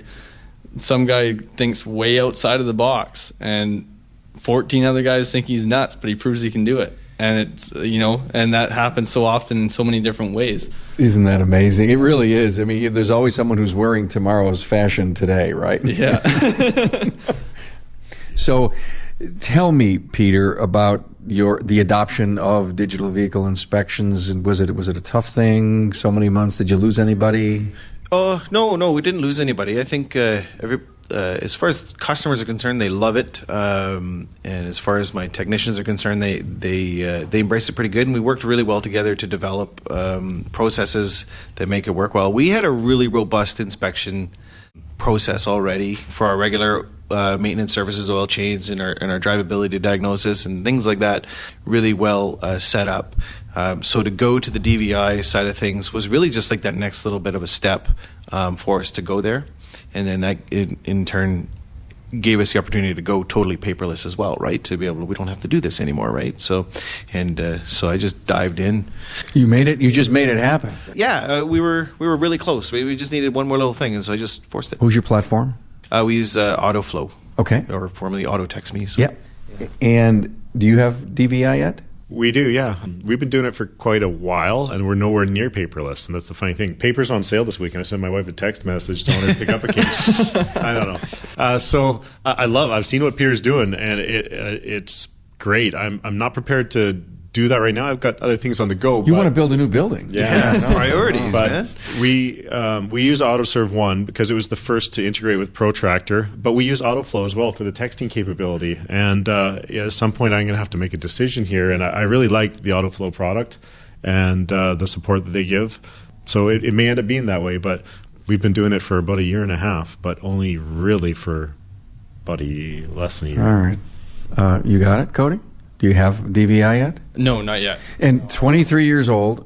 some guy thinks way outside of the box, and 14 other guys think he's nuts, but he proves he can do it. And it's, and that happens so often in so many different ways. Isn't that amazing? It really is. I mean, there's always someone who's wearing tomorrow's fashion today, right? Yeah. So tell me, Peter, about the adoption of digital vehicle inspections. And was it a tough thing? So many months? Did you lose anybody? No, we didn't lose anybody. I think as far as customers are concerned, they love it, and as far as my technicians are concerned, they embrace it pretty good. And we worked really well together to develop processes that make it work well. We had a really robust inspection process already for our regular maintenance services, oil change, and our drivability diagnosis and things like that. Really well set up. So to go to the DVI side of things was really just like that next little bit of a step for us to go there. And then that in turn gave us the opportunity to go totally paperless as well, right? To be able to, we don't have to do this anymore, right? So I just dived in. You made it. You just made it happen. Yeah, we were really close. We just needed one more little thing, and so I just forced it. Who's your platform? We use Autoflow. Okay. Or formerly AutoText.me. So. Yeah. And do you have DVI yet? We do, yeah. We've been doing it for quite a while, and we're nowhere near paperless. And that's the funny thing. Paper's on sale this week, and I sent my wife a text message telling her to pick up a case. I don't know. So I've seen what Pierre's doing, and it's great. I'm not prepared to do that right now. I've got other things on the go. You want to build a new building. Yeah. Priorities, but man. We use AutoServe 1 because it was the first to integrate with Protractor, but we use Autoflow as well for the texting capability. And at some point, I'm going to have to make a decision here. And I really like the Autoflow product and the support that they give. So it may end up being that way, but we've been doing it for about a year and a half, but only really for about less than a year. All right. You got it, Cody? Do you have DVI yet? No, not yet. And 23 years old,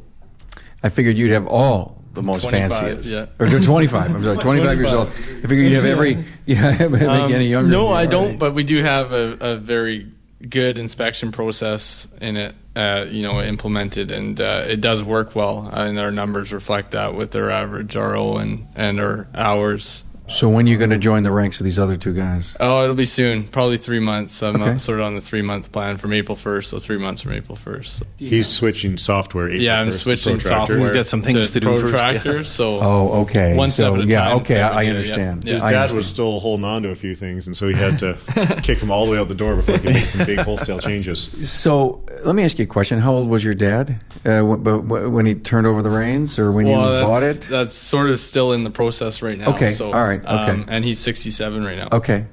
I figured you'd have all the most 25, fanciest. yeah. Or 25. I'm sorry, 25 years old. I figured you'd have every. Yeah, make any younger. No, I don't. But we do have a very good inspection process in it. Implemented, and it does work well. And our numbers reflect that with our average RO and our hours. So when are you going to join the ranks of these other two guys? Oh, it'll be soon. Probably 3 months. I'm Okay. sort of on the 3-month plan from April 1st, so 3 months from April 1st. He's switching software. April Yeah, I'm 1st to switching Protractor. software. He's got some things to do first, Protractor, yeah. so Oh, okay. one step So, at a yeah, time. okay, I Yeah, understand. yeah. His I dad understand. was still holding on to a few things, and so he had to kick him all the way out the door before he could make some big wholesale changes. So let me ask you a question. How old was your dad when he turned over the reins, or when you bought it? That's sort of still in the process right now. Okay, So, all right, okay. And he's 67 right now. Okay,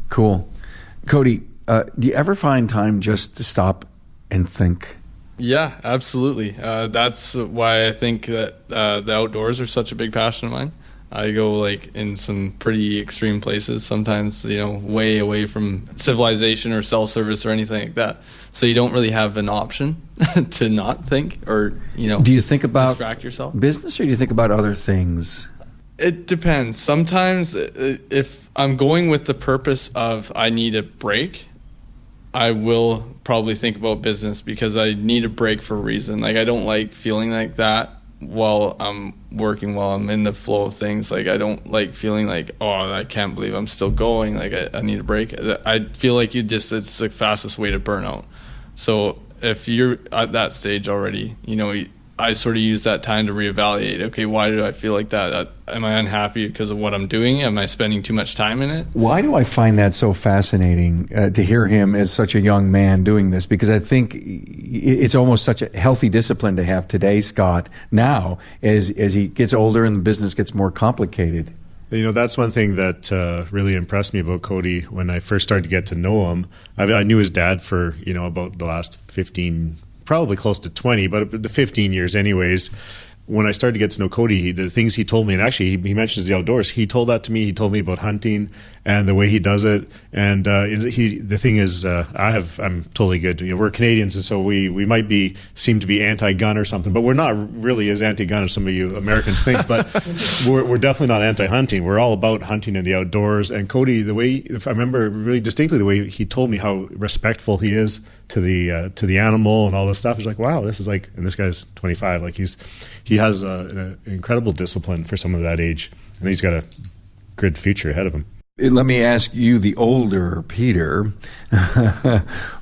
cool. Cody, do you ever find time just to stop and think? Yeah, absolutely. That's why I think that the outdoors are such a big passion of mine. I go in some pretty extreme places, sometimes, way away from civilization or cell service or anything like that. So you don't really have an option to not think or, Do you think about distract yourself. business, or do you think about other things? It depends. Sometimes if I'm going with the purpose of I need a break, I will probably think about business because I need a break for a reason. I don't like feeling like that while I'm working, while I'm in the flow of things. I don't like feeling like, oh, I can't believe I'm still going. I need a break. I feel like it's the fastest way to burn out. So if you're at that stage already, I sort of use that time to reevaluate. Okay, why do I feel like that? Am I unhappy because of what I'm doing? Am I spending too much time in it? Why do I find that so fascinating to hear him as such a young man doing this? Because I think it's almost such a healthy discipline to have today, Scott, now, as he gets older and the business gets more complicated. That's one thing that really impressed me about Cody when I first started to get to know him. I knew his dad for, about the last 15, probably close to 20, but the 15 years anyways. When I started to get to know Cody, the things he told me, and actually he mentions the outdoors, he told that to me. He told me about hunting and the way he does it. And the thing is, I'm totally good. We're Canadians, and so we might seem to be anti-gun or something, but we're not really as anti-gun as some of you Americans think. But we're definitely not anti-hunting. We're all about hunting in the outdoors. And Cody, if I remember really distinctly, the way he told me how respectful he is to the animal and all this stuff, he's like, wow, this is and this guy's 25. He has an incredible discipline for someone of that age, and he's got a good future ahead of him. Let me ask you, the older Peter,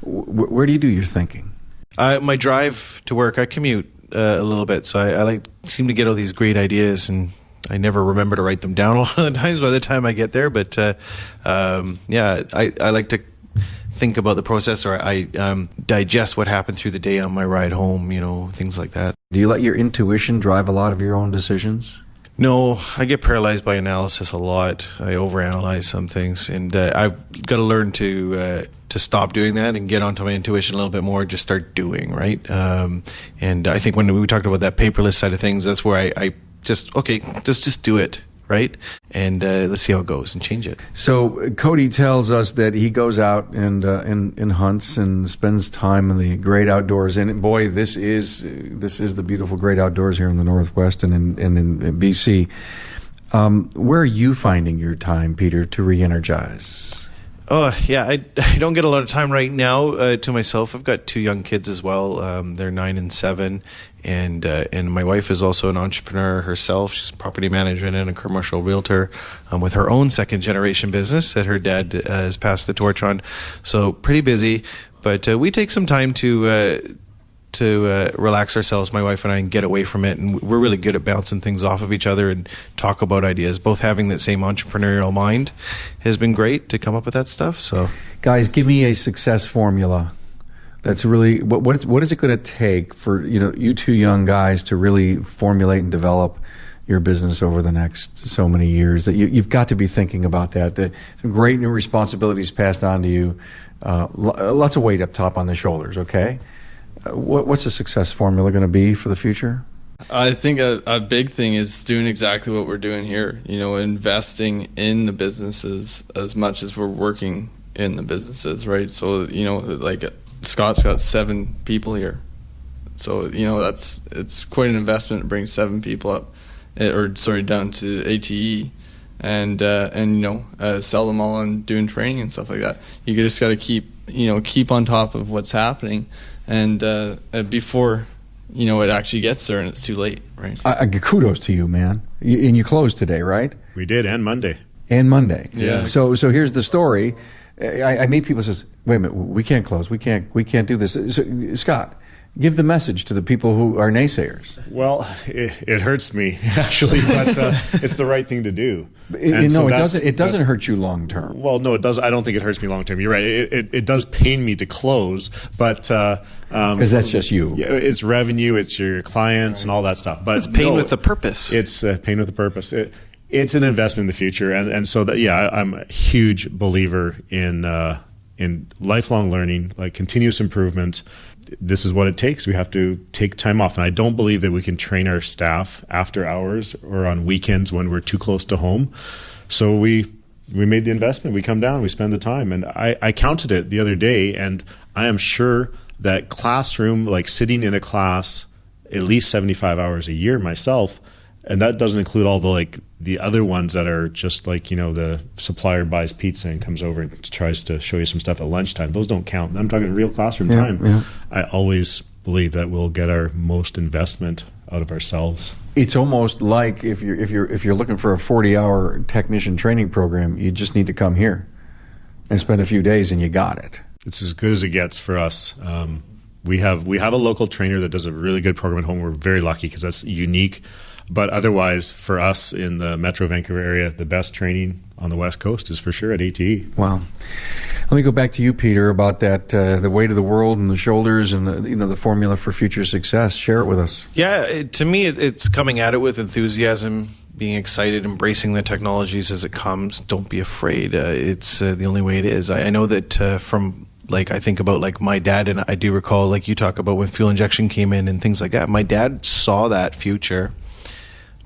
where do you do your thinking? My drive to work, I commute a little bit, so I seem to get all these great ideas, and I never remember to write them down a lot of the times by the time I get there. But I like to think about the process, or I digest what happened through the day on my ride home, things like that. Do you let your intuition drive a lot of your own decisions? No, I get paralyzed by analysis a lot. I overanalyze some things, and I've got to learn to stop doing that and get onto my intuition a little bit more. Just start doing, right? And I think when we talked about that paperless side of things, that's where I just do it, right? And let's see how it goes and change it. So Cody tells us that he goes out and hunts and spends time in the great outdoors. And boy, this is the beautiful great outdoors here in the Northwest and in BC. Where are you finding your time, Peter, to re-energize? Oh, yeah, I don't get a lot of time right now to myself. I've got 2 young kids as well. They're 9 and 7. And my wife is also an entrepreneur herself. She's a property management and a commercial realtor with her own second-generation business that her dad has passed the torch on. So pretty busy. But we take some time to relax ourselves, my wife and I, and get away from it. And we're really good at bouncing things off of each other and talk about ideas. Both having that same entrepreneurial mind has been great to come up with that stuff. So, guys, give me a success formula. That's really what is it going to take for you 2 young guys to really formulate and develop your business over the next so many years? That you've got to be thinking about that. The great new responsibilities passed on to you, lots of weight up top on the shoulders. Okay. What's the success formula going to be for the future? I think a big thing is doing exactly what we're doing here, investing in the businesses as much as we're working in the businesses, right? So, like Scott's got 7 people here. So, it's quite an investment to bring 7 people up, down to ATE and sell them all and doing training and stuff like that. You just got to keep on top of what's happening. And before, it actually gets there and it's too late, right? Kudos to you, man. And you closed today, right? We did, and Monday. Yeah. So here's the story. I meet people who says, wait a minute, we can't close. We can't do this. So, Scott, give the message to the people who are naysayers. Well, it hurts me, actually, but it's the right thing to do. It doesn't hurt you long term. Well, no, it does. I don't think it hurts me long term. You're right. It does pain me to close, but because that's just you. Yeah, it's revenue, it's your clients, and all that stuff. But it's pain with a purpose. It's pain with a purpose. It's an investment in the future, and so that I'm a huge believer in lifelong learning, like continuous improvement. This is what it takes. We have to take time off. And I don't believe that we can train our staff after hours or on weekends when we're too close to home. So we made the investment. We come down, we spend the time. And I counted it the other day, and I am sure that classroom, like sitting in a class, at least 75 hours a year myself, and that doesn't include all the other ones that are just like, the supplier buys pizza and comes over and tries to show you some stuff at lunchtime. Those don't count. I'm talking real classroom time. Yeah. I always believe that we'll get our most investment out of ourselves. It's almost like if you're looking for a 40-hour technician training program, you just need to come here and spend a few days and you got it. It's as good as it gets for us. We have a local trainer that does a really good program at home. We're very lucky because that's unique. But otherwise, for us in the Metro Vancouver area, the best training on the West Coast is for sure at ATE. Wow. Let me go back to you, Peter, about that the weight of the world and the shoulders and the formula for future success. Share it with us. Yeah, to me, it's coming at it with enthusiasm, being excited, embracing the technologies as it comes. Don't be afraid. It's the only way it is. I know that from I think about my dad, and I do recall you talk about when fuel injection came in and things like that. My dad saw that future.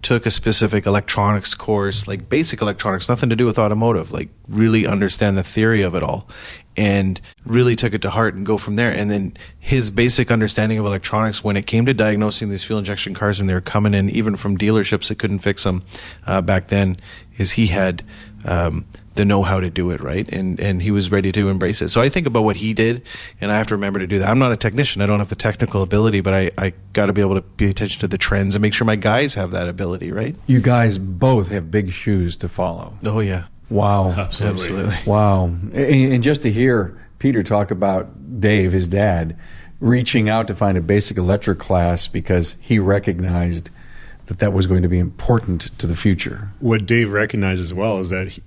Took a specific electronics course, basic electronics, nothing to do with automotive, really understand the theory of it all, and really took it to heart and go from there. And then his basic understanding of electronics when it came to diagnosing these fuel injection cars, and they were coming in even from dealerships that couldn't fix them back then, is he had the know-how to do it, right? And he was ready to embrace it. So I think about what he did, and I have to remember to do that. I'm not a technician. I don't have the technical ability, but I got to be able to pay attention to the trends and make sure my guys have that ability, right? You guys both have big shoes to follow. Oh, yeah. Wow. Absolutely. Wow. And just to hear Peter talk about Dave, his dad, reaching out to find a basic electric class because he recognized that was going to be important to the future. What Dave recognized as well is that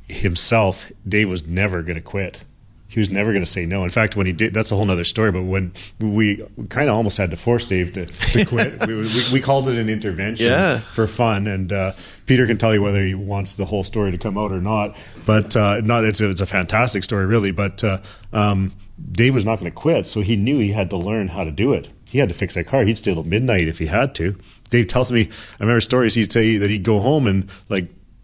Dave was never going to quit. He was never going to say no. In fact, when he did, that's a whole other story, but when we kind of almost had to force Dave to quit, we called it an intervention for fun, and Peter can tell you whether he wants the whole story to come out or not, but it's a fantastic story, really, but Dave was not going to quit, so he knew he had to learn how to do it. He had to fix that car. He'd stay till midnight if he had to. Dave tells me, I remember stories, he'd say that he'd go home and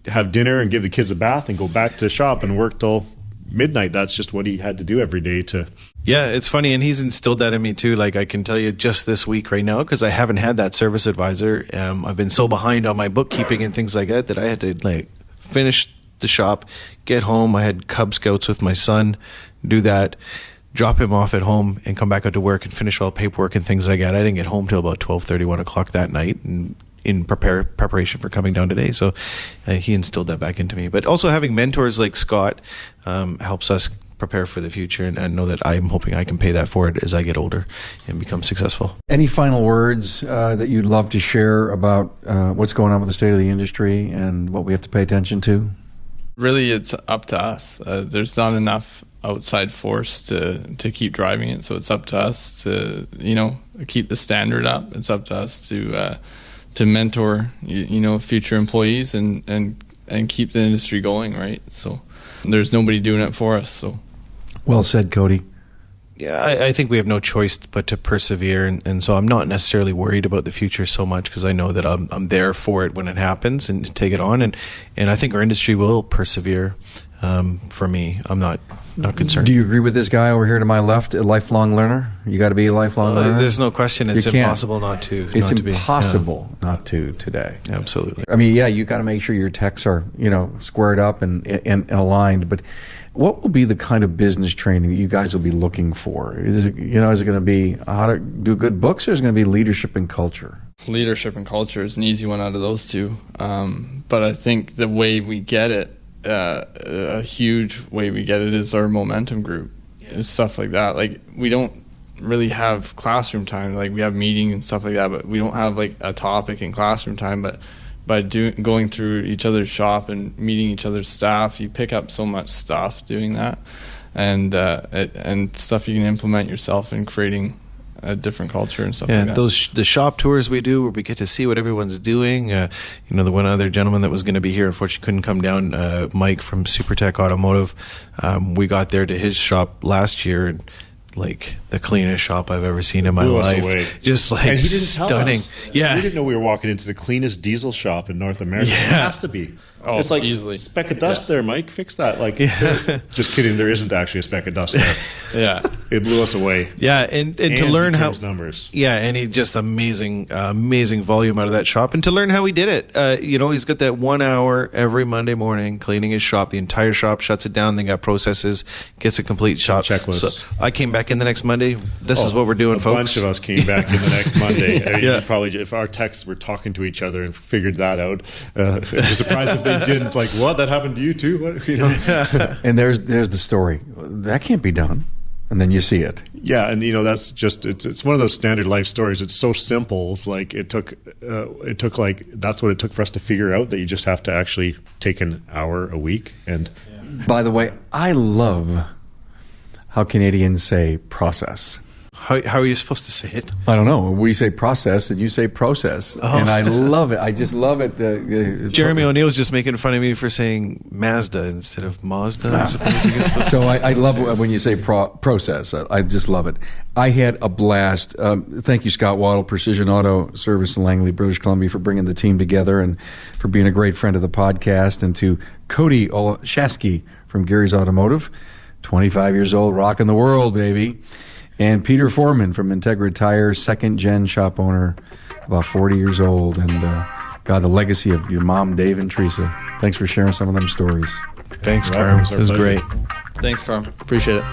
have dinner and give the kids a bath and go back to the shop and work till midnight, that's just what he had to do every day to. Yeah, it's funny, and he's instilled that in me too. Like I can tell you just this week right now, because I haven't had that service advisor. I've been so behind on my bookkeeping and things like that I had to like finish the shop, get home. I had Cub Scouts with my son, do that, drop him off at home, and come back out to work and finish all paperwork and things like that. I didn't get home till about 12:30, 1 o'clock that night, and in preparation for coming down today. So he instilled that back into me. But also having mentors like Scott helps us prepare for the future, and know that I'm hoping I can pay that forward as I get older and become successful. Any final words that you'd love to share about what's going on with the state of the industry and what we have to pay attention to? Really, it's up to us. There's not enough outside force to keep driving it, so it's up to us to keep the standard up. It's up to us to mentor future employees and keep the industry going, right? So there's nobody doing it for us. So well said, Cody. Yeah, I think we have no choice but to persevere, and so I'm not necessarily worried about the future so much, because I know that I'm there for it when it happens and to take it on, and I think our industry will persevere. For me, I'm not concerned. Do you agree with this guy over here to my left, a lifelong learner? You got to be a lifelong learner? There's no question. It's impossible not to. It's impossible not to today. Absolutely. I mean, yeah, you got to make sure your techs are, squared up and aligned. But what will be the kind of business training that you guys will be looking for? Is it going to be how to do good books, or is it going to be leadership and culture? Leadership and culture is an easy one out of those two. But I think the way we get it, a huge way we get it, is our momentum group. Yeah. Stuff like that. Like, we don't really have classroom time. Like, we have meeting and stuff like that, but we don't have like a topic in classroom time. But by going through each other's shop and meeting each other's staff, you pick up so much stuff doing that, and stuff you can implement yourself in creating a different culture and stuff like that. The shop tours we do, where we get to see what everyone's doing. The one other gentleman that was going to be here, unfortunately couldn't come down, Mike from SuperTech Automotive. We got there to his shop last year, and like the cleanest shop I've ever seen in my life. Just like, and he didn't stunning. Tell us. Yeah, we didn't know we were walking into the cleanest diesel shop in North America. Yeah. It has to be. Oh, it's like easily. Speck of dust there, Mike. Fix that. Like, just kidding. There isn't actually a speck of dust there. Yeah, it blew us away. Yeah, and to learn how numbers. Yeah, and he just amazing volume out of that shop, and to learn how he did it. He's got that 1 hour every Monday morning cleaning his shop. The entire shop shuts it down. They got processes, gets a complete shop checklist. So I came back in the next Monday. This is what we're doing, folks. A bunch of us came back in the next Monday. I mean, probably if our techs were talking to each other and figured that out, I'd be surprised if they didn't. Like, what? That happened to you too? And there's the story. That can't be done. And then you see it. Yeah, and that's just it's one of those standard life stories. It's so simple. It's like it took like that's what it took for us to figure out that you just have to actually take an hour a week. And by the way, I love how Canadians say process. How are you supposed to say it? I don't know. We say process and you say process. And I love it. I just love it. Jeremy O'Neill's just making fun of me for saying Mazda instead of Mazda. I suppose so I love when you say process. I just love it. I had a blast. Thank you, Scott Waddle, Precision Auto Service in Langley, British Columbia, for bringing the team together and for being a great friend of the podcast. And to Cody Olshaski from Gary's Automotive, 25 years old, rocking the world, baby. And Peter Foreman from Integra Tire, second-gen shop owner, about 40 years old. And, God, the legacy of your mom, Dave and Teresa. Thanks for sharing some of them stories. Thanks, Carm. It was great. Thanks, Carm. Appreciate it.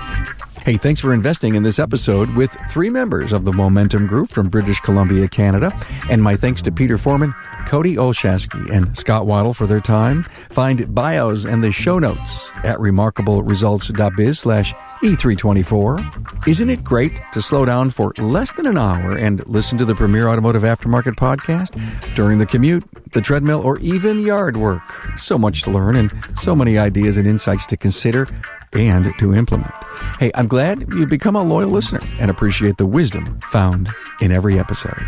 Hey, thanks for investing in this episode with 3 members of the Momentum Group from British Columbia, Canada. And my thanks to Peter Foreman, Cody Olshaski, and Scott Waddle for their time. Find bios and the show notes at remarkableresults.biz/E324. Isn't it great to slow down for less than an hour and listen to the premier automotive aftermarket podcast during the commute, the treadmill, or even yard work? So much to learn and so many ideas and insights to consider and to implement. Hey, I'm glad you've become a loyal listener and appreciate the wisdom found in every episode.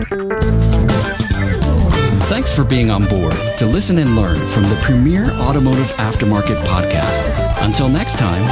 Thanks for being on board to listen and learn from the premier automotive aftermarket podcast. Until next time.